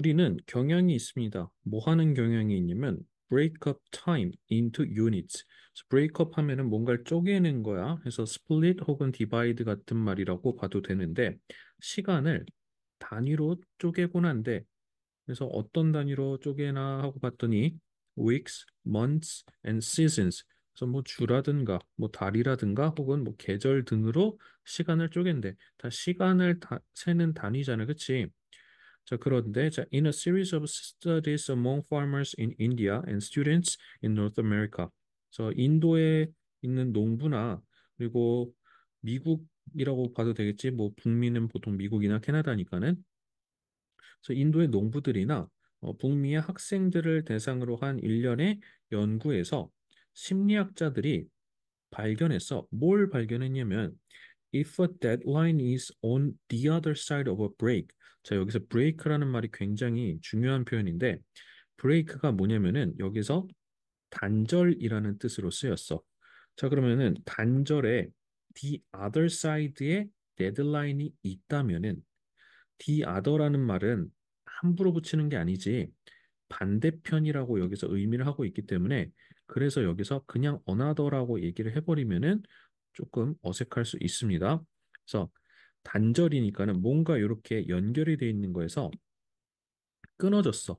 우리는 경향이 있습니다. 뭐 하는 경향이 있냐면 break up time into units. 그래서 break up 하면은 뭔가를 쪼개는 거야. 해서 split 혹은 divide 같은 말이라고 봐도 되는데 시간을 단위로 쪼개곤 한데 그래서 어떤 단위로 쪼개나 하고 봤더니 weeks, months, and seasons. 그래서 뭐 주라든가 뭐 달이라든가 혹은 뭐 계절 등으로 시간을 쪼갠대. 다 시간을 세는 단위잖아, 그치? 자, 그런데 자, in a series of studies among farmers in India and students in North America. 그래서 인도에 있는 농부나 그리고 미국이라고 봐도 되겠지. 뭐 북미는 보통 미국이나 캐나다니까는. 그래서 인도의 농부들이나 북미의 학생들을 대상으로 한 일련의 연구에서 심리학자들이 발견했어. 뭘 발견했냐면 if a deadline is on the other side of a break. 자, 여기서 break라는 말이 굉장히 중요한 표현인데 break가 뭐냐면은 여기서 단절이라는 뜻으로 쓰였어. 자, 그러면은 단절에 the other side에 데드라인이 있다면은 the other라는 말은 함부로 붙이는 게 아니지 반대편이라고 여기서 의미를 하고 있기 때문에 그래서 여기서 그냥 another라고 얘기를 해버리면은 조금 어색할 수 있습니다. 그래서 단절이니까는 뭔가 이렇게 연결이 돼 있는 거에서 끊어졌어.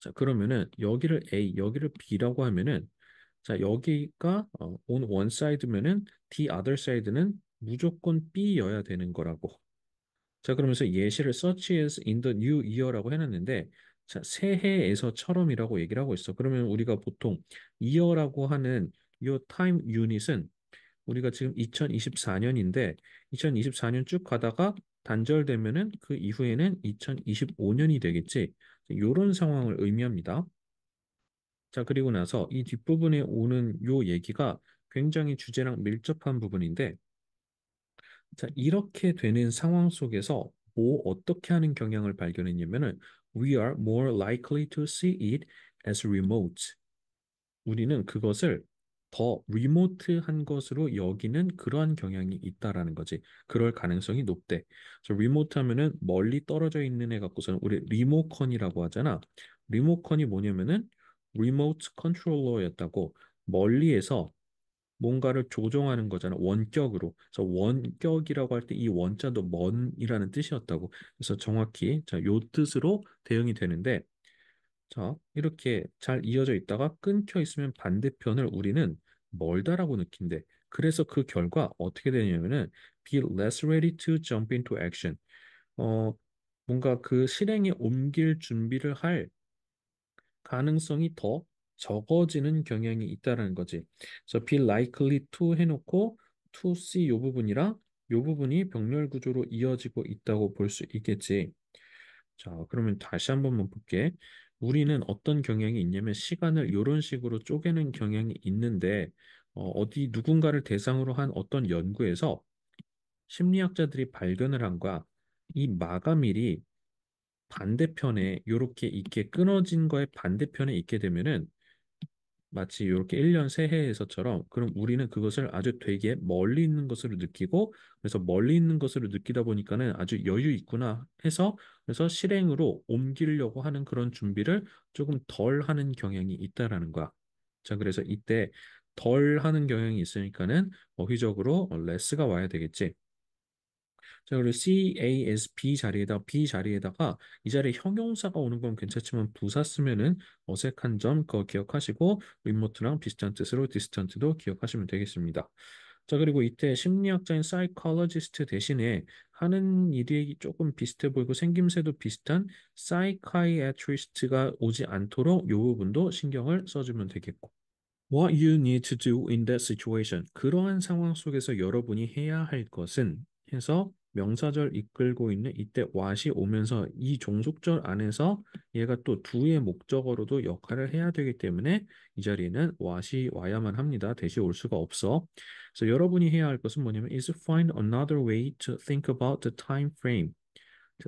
자, 그러면은 여기를 A, 여기를 B라고 하면은 자, 여기가 on one side면은 the other side는 무조건 B여야 되는 거라고. 자, 그러면서 예시를 such as in the new year라고 해놨는데, 자, 새해에서처럼이라고 얘기를 하고 있어. 그러면 우리가 보통 year라고 하는 요 time unit은 우리가 지금 2024년인데, 2024년 쭉 가다가 단절되면은 그 이후에는 2025년이 되겠지. 이런 상황을 의미합니다. 자, 그리고 나서 이 뒷부분에 오는 요 얘기가 굉장히 주제랑 밀접한 부분인데, 자, 이렇게 되는 상황 속에서 뭐 어떻게 하는 경향을 발견했냐면은 we are more likely to see it as remote. 우리는 그것을 더 리모트한 것으로 여기는 그러한 경향이 있다라는 거지. 그럴 가능성이 높대. 그래서 리모트 하면은 멀리 떨어져 있는 애 갖고서는 우리 리모컨이라고 하잖아. 리모컨이 뭐냐면은 리모트 컨트롤러였다고 멀리에서 뭔가를 조종하는 거잖아. 원격으로. 그래서 원격이라고 할 때 이 원자도 먼이라는 뜻이었다고. 그래서 정확히 자, 요 뜻으로 대응이 되는데 자, 이렇게 잘 이어져 있다가 끊겨 있으면 반대편을 우리는 멀다라고 느낀대. 그래서 그 결과 어떻게 되냐면은 be less ready to jump into action. 어, 뭔가 그 실행에 옮길 준비를 할 가능성이 더 적어지는 경향이 있다라는 거지. 그래서 be likely to 해놓고 to see 요 부분이랑 요 부분이 병렬 구조로 이어지고 있다고 볼 수 있겠지. 자, 그러면 다시 한번만 볼게. 우리는 어떤 경향이 있냐면 시간을 이런 식으로 쪼개는 경향이 있는데 어디 누군가를 대상으로 한 어떤 연구에서 심리학자들이 발견을 한 거야. 이 마감일이 반대편에 이렇게 있게 끊어진 거의 반대편에 있게 되면은 마치 이렇게 1년 새해에서처럼 그럼 우리는 그것을 아주 되게 멀리 있는 것으로 느끼고 그래서 멀리 있는 것으로 느끼다 보니까는 아주 여유 있구나 해서 그래서 실행으로 옮기려고 하는 그런 준비를 조금 덜 하는 경향이 있다라는 거야. 자, 그래서 이때 덜 하는 경향이 있으니까는 어휘적으로 less가 와야 되겠지. 자, 그리고 CAS B 자리에다 B 자리에다가 이 자리에 형용사가 오는 건 괜찮지만 부사 쓰면은 어색한 점 그거 기억하시고 리모트랑 비슷한 뜻으로 디스턴트도 기억하시면 되겠습니다. 자, 그리고 이때 심리학자인 사이콜로지스트 대신에 하는 일이 조금 비슷해 보이고 생김새도 비슷한 사이카이애트리스트가 오지 않도록 이 부분도 신경을 써주면 되겠고. What you need to do in that situation. 그러한 상황 속에서 여러분이 해야 할 것은 해서 명사절 이끌고 있는 이때 what이 오면서 이 종속절 안에서 얘가 또 do의 목적어로도 역할을 해야 되기 때문에 이 자리에는 what이 와야만 합니다. 대시 올 수가 없어. 그래서 여러분이 해야 할 것은 뭐냐면 is find another way to think about the time frame.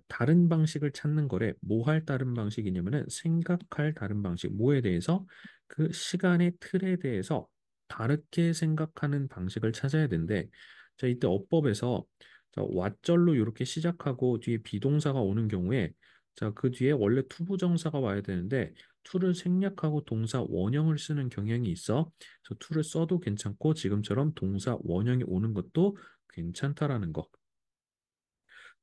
다른 방식을 찾는 거래. 뭐 할 다른 방식이냐면은 생각할 다른 방식. 뭐에 대해서 그 시간의 틀에 대해서 다르게 생각하는 방식을 찾아야 된대. 자, 이때 어법에서 자, 왓절로 이렇게 시작하고 뒤에 비동사가 오는 경우에 자, 그 뒤에 원래 투부정사가 와야 되는데 to를 생략하고 동사 원형을 쓰는 경향이 있어. 그래서 to를 써도 괜찮고 지금처럼 동사 원형이 오는 것도 괜찮다라는 거.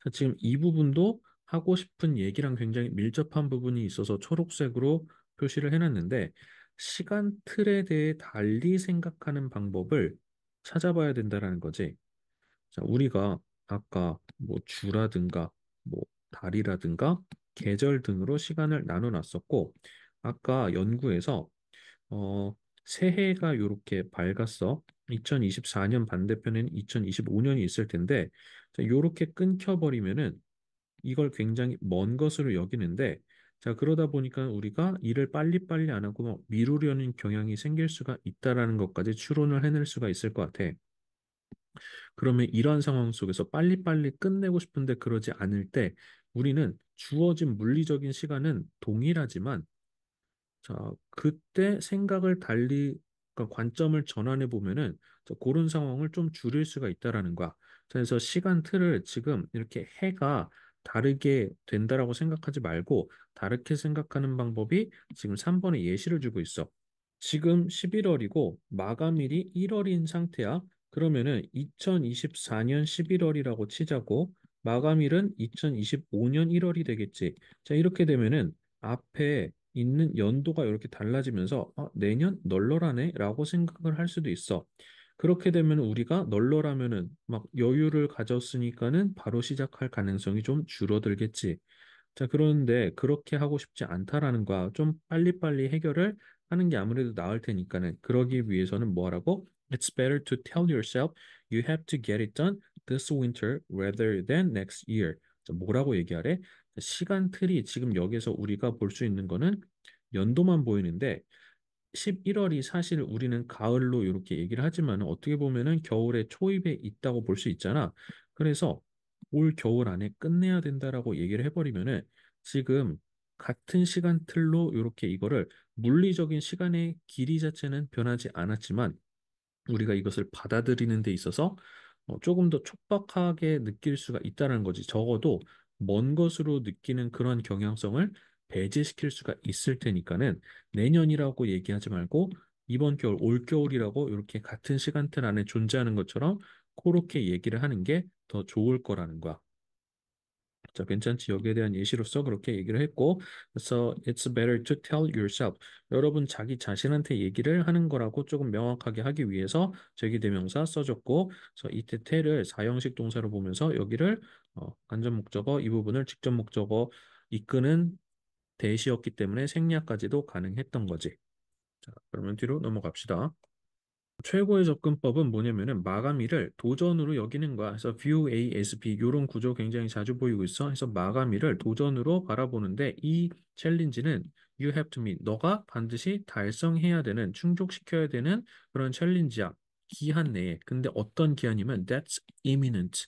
자, 지금 이 부분도 하고 싶은 얘기랑 굉장히 밀접한 부분이 있어서 초록색으로 표시를 해놨는데 시간 틀에 대해 달리 생각하는 방법을 찾아봐야 된다라는 거지. 자, 우리가 아까 뭐 주라든가 뭐 달이라든가 계절 등으로 시간을 나눠 놨었고 아까 연구에서 어 새해가 이렇게 밝았어. 2024년 반대편에는 2025년이 있을 텐데 자, 요렇게 끊겨버리면은 이걸 굉장히 먼 것으로 여기는데 자, 그러다 보니까 우리가 일을 빨리빨리 안 하고 막 미루려는 경향이 생길 수가 있다라는 것까지 추론을 해낼 수가 있을 것 같아. 그러면 이러한 상황 속에서 빨리빨리 끝내고 싶은데 그러지 않을 때 우리는 주어진 물리적인 시간은 동일하지만 자, 그때 생각을 달리 그러니까 관점을 전환해 보면은 자, 그런 상황을 좀 줄일 수가 있다라는 거야. 자, 그래서 시간 틀을 지금 이렇게 해가 다르게 된다라고 생각하지 말고 다르게 생각하는 방법이 지금 3번에 예시를 주고 있어. 지금 11월이고 마감일이 1월인 상태야. 그러면은 2024년 11월이라고 치자고 마감일은 2025년 1월이 되겠지. 자, 이렇게 되면은 앞에 있는 연도가 이렇게 달라지면서 내년 널널하네라고 생각을 할 수도 있어. 그렇게 되면 우리가 널널하면은 막 여유를 가졌으니까는 바로 시작할 가능성이 좀 줄어들겠지. 자, 그런데 그렇게 하고 싶지 않다라는 거야. 좀 빨리빨리 해결을 하는 게 아무래도 나을 테니까는 그러기 위해서는 뭐 하라고? It's better to tell yourself you have to get it done this winter rather than next year. 자, 뭐라고 얘기하래? 시간 틀이 지금 여기서 우리가 볼 수 있는 거는 연도만 보이는데 11월이 사실 우리는 가을로 이렇게 얘기를 하지만 어떻게 보면은 겨울의 초입에 있다고 볼 수 있잖아. 그래서 올 겨울 안에 끝내야 된다라고 얘기를 해버리면은 지금 같은 시간 틀로 이렇게 이거를 물리적인 시간의 길이 자체는 변하지 않았지만 우리가 이것을 받아들이는 데 있어서 조금 더 촉박하게 느낄 수가 있다는 거지. 적어도 먼 것으로 느끼는 그런 경향성을 배제시킬 수가 있을 테니까는 내년이라고 얘기하지 말고 이번 겨울, 올 겨울이라고 이렇게 같은 시간틀 안에 존재하는 것처럼 그렇게 얘기를 하는 게 더 좋을 거라는 거야. 자, 괜찮지? 여기에 대한 예시로서 그렇게 얘기를 했고, 그래서 it's better to tell yourself. 여러분 자기 자신한테 얘기를 하는 거라고 조금 명확하게 하기 위해서 제기대명사 써줬고, 그래서 이때 tell을 사형식 동사로 보면서 여기를 간접 목적어 이 부분을 직접 목적어 이끄는 대시였기 때문에 생략까지도 가능했던 거지. 자, 그러면 뒤로 넘어갑시다. 최고의 접근법은 뭐냐면은 마감일을 도전으로 여기는 거야. 그래서 view A as B 이런 구조 굉장히 자주 보이고 있어. 그래서 마감일을 도전으로 바라보는데 이 챌린지는 you have to meet 너가 반드시 달성해야 되는 충족시켜야 되는 그런 챌린지야. 기한 내에. 근데 어떤 기한이면 that's imminent.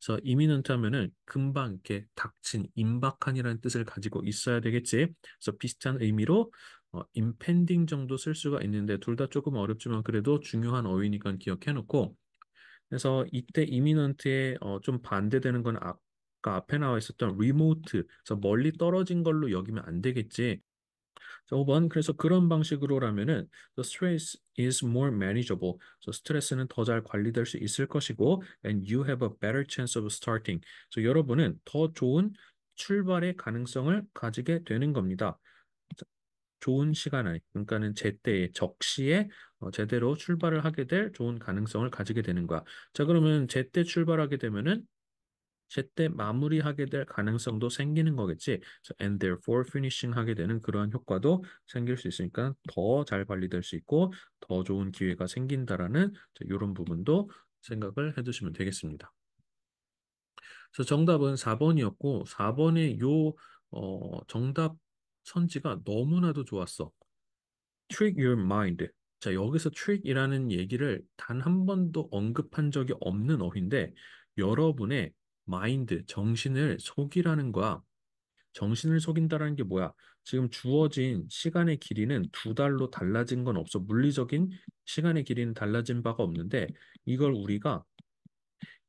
그래서 imminent 하면은 금방 이렇게 닥친 임박한이라는 뜻을 가지고 있어야 되겠지. 그래서 비슷한 의미로 impending 정도 쓸 수가 있는데 둘 다 조금 어렵지만 그래도 중요한 어휘니까 기억해 놓고 그래서 이때 imminent에 좀 반대되는 건 아까 앞에 나와 있었던 remote 그래서 멀리 떨어진 걸로 여기면 안 되겠지. 자, 5번 그래서 그런 방식으로라면은 the stress is more manageable. 그래서 스트레스는 더 잘 관리될 수 있을 것이고 and you have a better chance of starting. 그래서 여러분은 더 좋은 출발의 가능성을 가지게 되는 겁니다. 좋은 시간 안에, 그러니까는 제때에 적시에 제대로 출발을 하게 될 좋은 가능성을 가지게 되는 거야. 자, 그러면 제때 출발하게 되면은 제때 마무리하게 될 가능성도 생기는 거겠지. 그래서 and therefore finishing 하게 되는 그러한 효과도 생길 수 있으니까 더 잘 관리될 수 있고 더 좋은 기회가 생긴다라는 이런 부분도 생각을 해두시면 되겠습니다. 그래서 정답은 4번이었고 4번의 요 정답 선지가 너무나도 좋았어. trick your mind. 자, 여기서 trick이라는 얘기를 단 한 번도 언급한 적이 없는 어휘인데 여러분의 마인드, 정신을 속이라는 거야. 정신을 속인다라는 게 뭐야? 지금 주어진 시간의 길이는 두 달로 달라진 건 없어. 물리적인 시간의 길이는 달라진 바가 없는데 이걸 우리가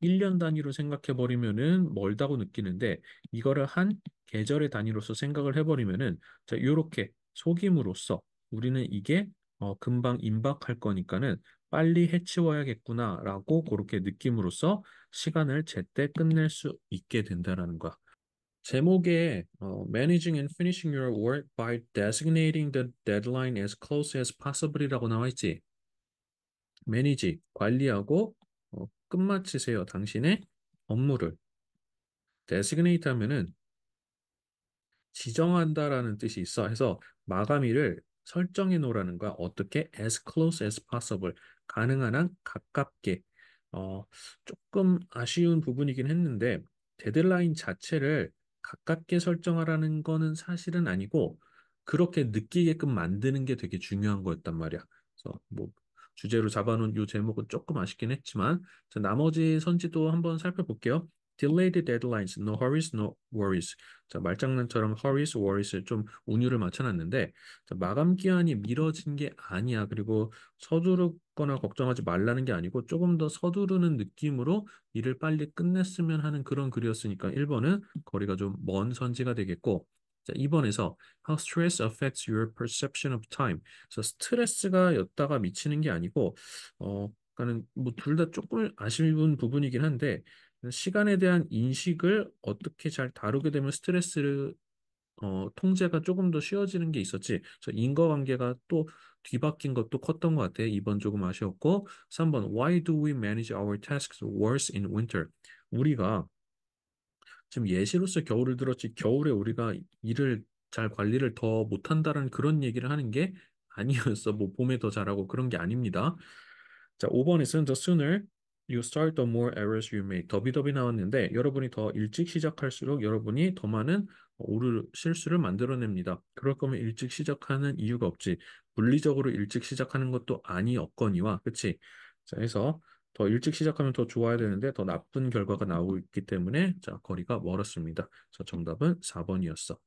1년 단위로 생각해 버리면은 멀다고 느끼는데 이거를 한 계절의 단위로서 생각을 해 버리면은 자, 요렇게 속임으로써 우리는 이게 금방 임박할 거니까는 빨리 해치워야겠구나라고 그렇게 느낌으로써 시간을 제때 끝낼 수 있게 된다라는 거야. 제목에 Managing and finishing your work by designating the deadline as close as possible이라고 나와 있지. 매니지, 관리하고 끝마치세요. 당신의 업무를. designate 하면은 지정한다라는 뜻이 있어. 해서 마감일을 설정해 놓으라는 거야. 어떻게? As close as possible. 가능한 한 가깝게. 어, 조금 아쉬운 부분이긴 했는데 데드라인 자체를 가깝게 설정하라는 거는 사실은 아니고 그렇게 느끼게끔 만드는 게 되게 중요한 거였단 말이야. 그래서 뭐 주제로 잡아놓은 이 제목은 조금 아쉽긴 했지만 자, 나머지 선지도 한번 살펴볼게요. Delayed deadlines, no hurries, no worries. 자, 말장난처럼 hurries, worries를 좀 운율을 맞춰놨는데 자, 마감 기한이 미뤄진 게 아니야. 그리고 서두르거나 걱정하지 말라는 게 아니고 조금 더 서두르는 느낌으로 일을 빨리 끝냈으면 하는 그런 글이었으니까 1번은 거리가 좀 먼 선지가 되겠고 자, 2번에서 How stress affects your perception of time. 그래서 스트레스가 였다가 미치는 게 아니고 그러니까는 뭐 둘 다 조금 아쉬운 부분이긴 한데 시간에 대한 인식을 어떻게 잘 다루게 되면 스트레스를 통제가 조금 더 쉬워지는 게 있었지. 그래서 인과관계가 또 뒤바뀐 것도 컸던 것 같아. 2번 조금 아쉬웠고 3번 Why do we manage our tasks worse in winter? 우리가 지금 예시로서 겨울을 들었지 겨울에 우리가 일을 잘 관리를 더 못한다는 그런 얘기를 하는 게 아니었어. 뭐 봄에 더 잘하고 그런 게 아닙니다. 자, 5번에서는 the sooner you start, the more errors you make. 더비더비 나왔는데 여러분이 더 일찍 시작할수록 여러분이 더 많은 오류 실수를 만들어냅니다. 그럴 거면 일찍 시작하는 이유가 없지. 물리적으로 일찍 시작하는 것도 아니었거니와, 그치? 자, 해서 더 일찍 시작하면 더 좋아야 되는데 더 나쁜 결과가 나오고 있기 때문에 자, 거리가 멀었습니다. 자, 정답은 4번이었어.